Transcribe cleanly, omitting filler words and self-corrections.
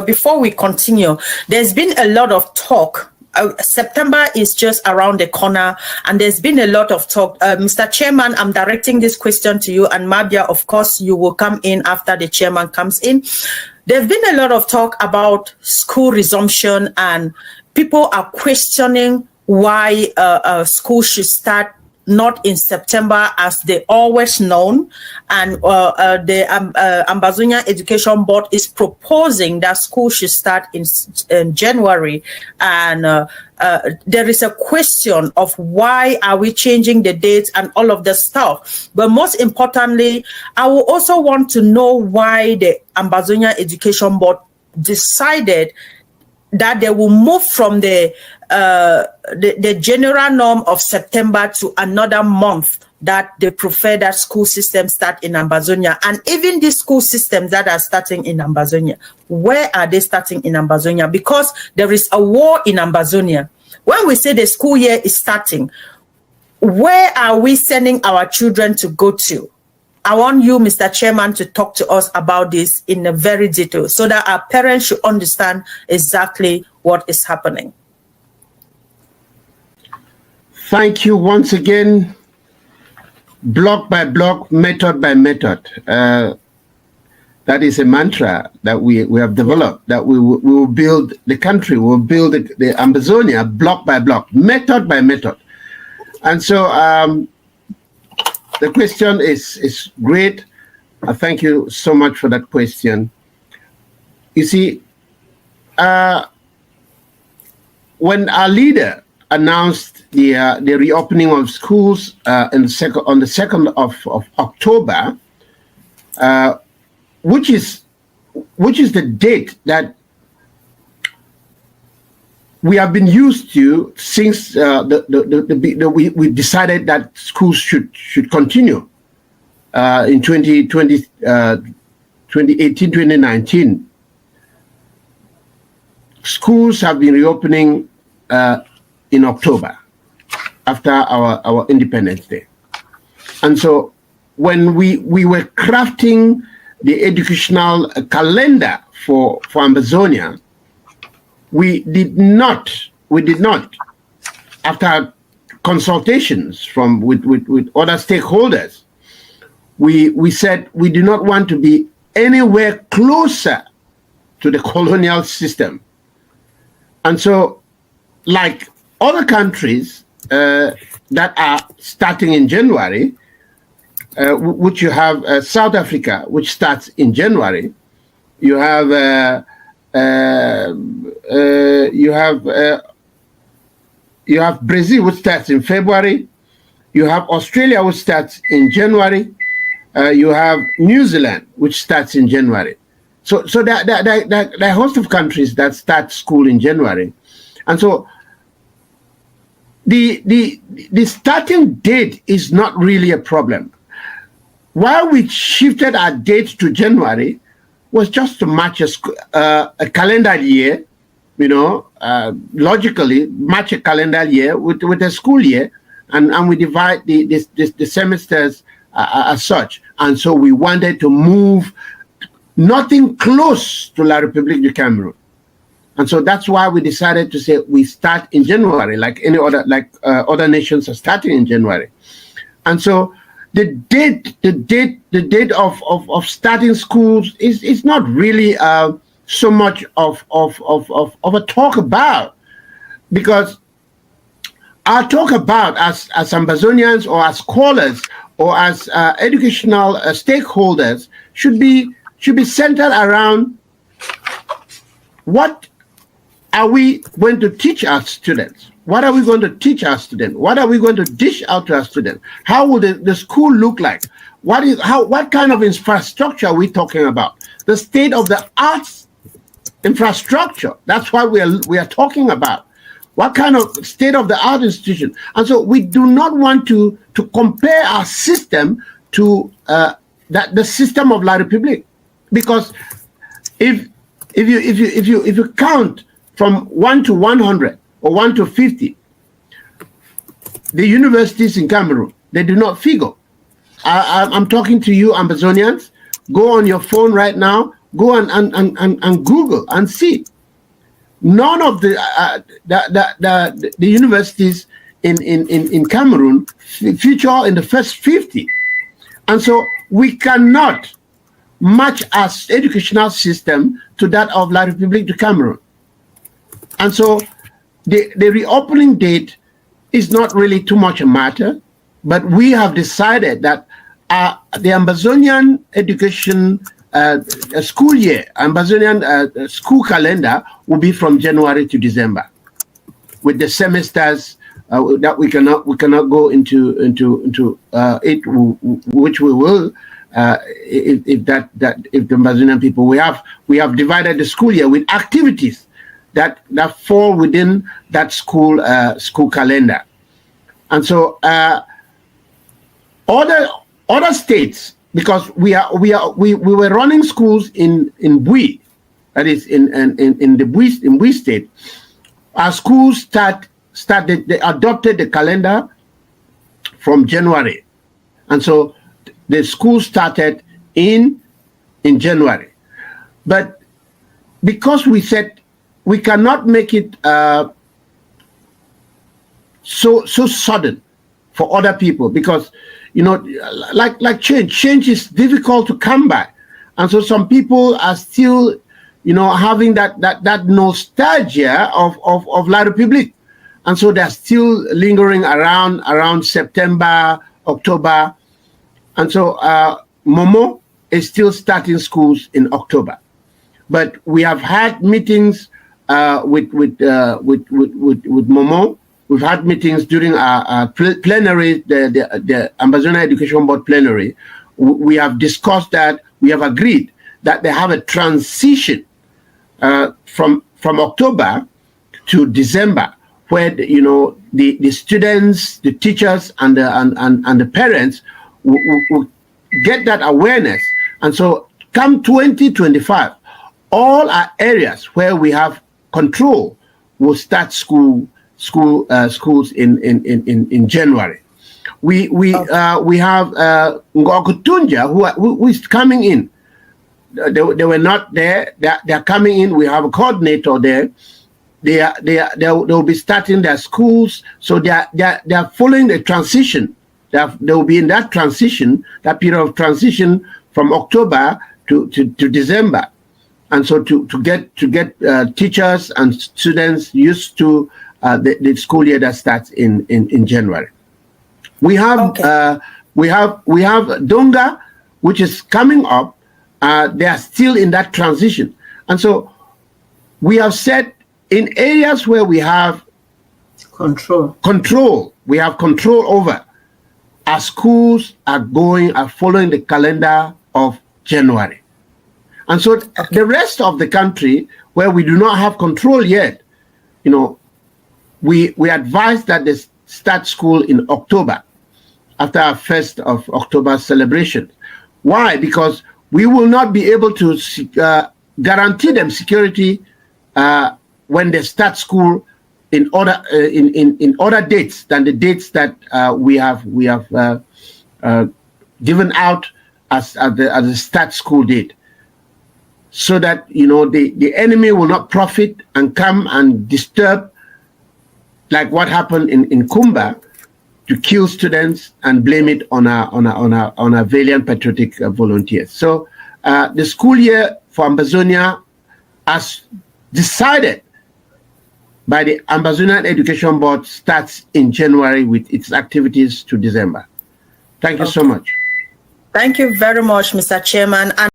before we continue, there's been a lot of talk. September is just around the corner, and there's been a lot of talk. Mr. Chairman, I'm directing this question to you, and Mabia, of course, you will come in after the chairman comes in. There's been a lot of talk about school resumption, and people are questioning why school should start not in September as they always known, and the Ambazonia Education Board is proposing that school should start in January, and there is a question of why are we changing the dates and all of the stuff. But most importantly, I will also want to know why the Ambazonia Education Board decided that they will move from the general norm of September to another month that they prefer that school system start in Ambazonia. And even the school systems that are starting in Ambazonia, where are they starting in Ambazonia? Because there is a war in Ambazonia. When we say the school year is starting, where are we sending our children to go to? I want you, Mr. Chairman, to talk to us about this in a very detail so that our parents should understand exactly what is happening. Thank you once again. Block by block, method by method. That is a mantra that we have developed, that we will build the country, we will build the Ambazonia block by block, method by method. And so the question is great. Thank you so much for that question. You see, when our leader announced the reopening of schools on the 2nd of October, which is the date that we have been used to since we decided that schools should continue in 2018, 2019. Schools have been reopening in October after our Independence Day. And so when we were crafting the educational calendar for Ambazonia, we did not, after consultations with other stakeholders, we said we do not want to be anywhere closer to the colonial system. And so, like other countries that are starting in January, which you have South Africa, which starts in January, you have Brazil, which starts in February. You have Australia, which starts in January. You have New Zealand, which starts in January. So there are a host of countries that start school in January, and so the starting date is not really a problem. Why we shifted our date to January was just to match a calendar year, logically match a calendar year with a school year, and we divide the semesters as such. And so we wanted to move nothing close to La République du Cameroon. And so that's why we decided to say we start in January, like any other, other nations are starting in January. And so the date of starting schools is not really so much of a talk about, because our talk about as Ambazonians or as scholars or as educational stakeholders should be centered around what are we going to teach our students? What are we going to teach our students? What are we going to dish out to our students? How will the school look like? What kind of infrastructure are we talking about? The state of the arts infrastructure. That's what we are talking about. What kind of state of the art institution? And so we do not want to compare our system to the system of La République, because if you count from 1 to 100 or 1 to 50, the universities in Cameroon, they do not figure. I'm talking to you, Ambazonians. Go on your phone right now, go and Google and see. None of the universities in Cameroon feature in the first 50. And so we cannot match our educational system to that of La République du Cameroon. And so the reopening date is not really too much a matter, but we have decided that the Ambazonian education school year, Ambazonian school calendar will be from January to December, with the semesters that we cannot go into it, which we will if the Ambazonian people, we have divided the school year with activities that fall within that school calendar. And so other states, because we were running schools in Bui, that is in the Bui state. Our schools started, they adopted the calendar from January, and so the school started in January. But because we said we cannot make it so sudden for other people, because like change is difficult to come by, and so some people are still having that nostalgia of La République, and so they're still lingering around September, October, and so Momo is still starting schools in October. But we have had meetings with Momo. We've had meetings during our plenary, the Ambazonia Education Board plenary. We have discussed that. We have agreed that they have a transition from October to December, where the students, the teachers, and the parents will get that awareness. And so, come 2025, all our areas where we have control will start schools in January. We have Ngokutunja who is coming in. They were not there. They're coming in. We have a coordinator there. They'll be starting their schools. So they're following the transition. They will be in that transition, that period of transition from October to December. And so to get teachers and students used to the school year that starts in January. We have Donga, which is coming up. They are still in that transition, and so we have said in areas where we have control, we have control over. Our schools are following the calendar of January, and so the rest of the country where we do not have control yet, we advise that they start school in October, after our 1st of October celebration. Why? Because we will not be able to guarantee them security when they start school in other dates than the dates that we have given out as the start school date, so that the enemy will not profit and come and disturb, like what happened in Kumba, to kill students and blame it on our valiant patriotic volunteers. So the school year for Ambazonia, as decided by the Ambazonian Education Board, starts in January with its activities to December. Thank you so much. Thank you very much, Mr. Chairman.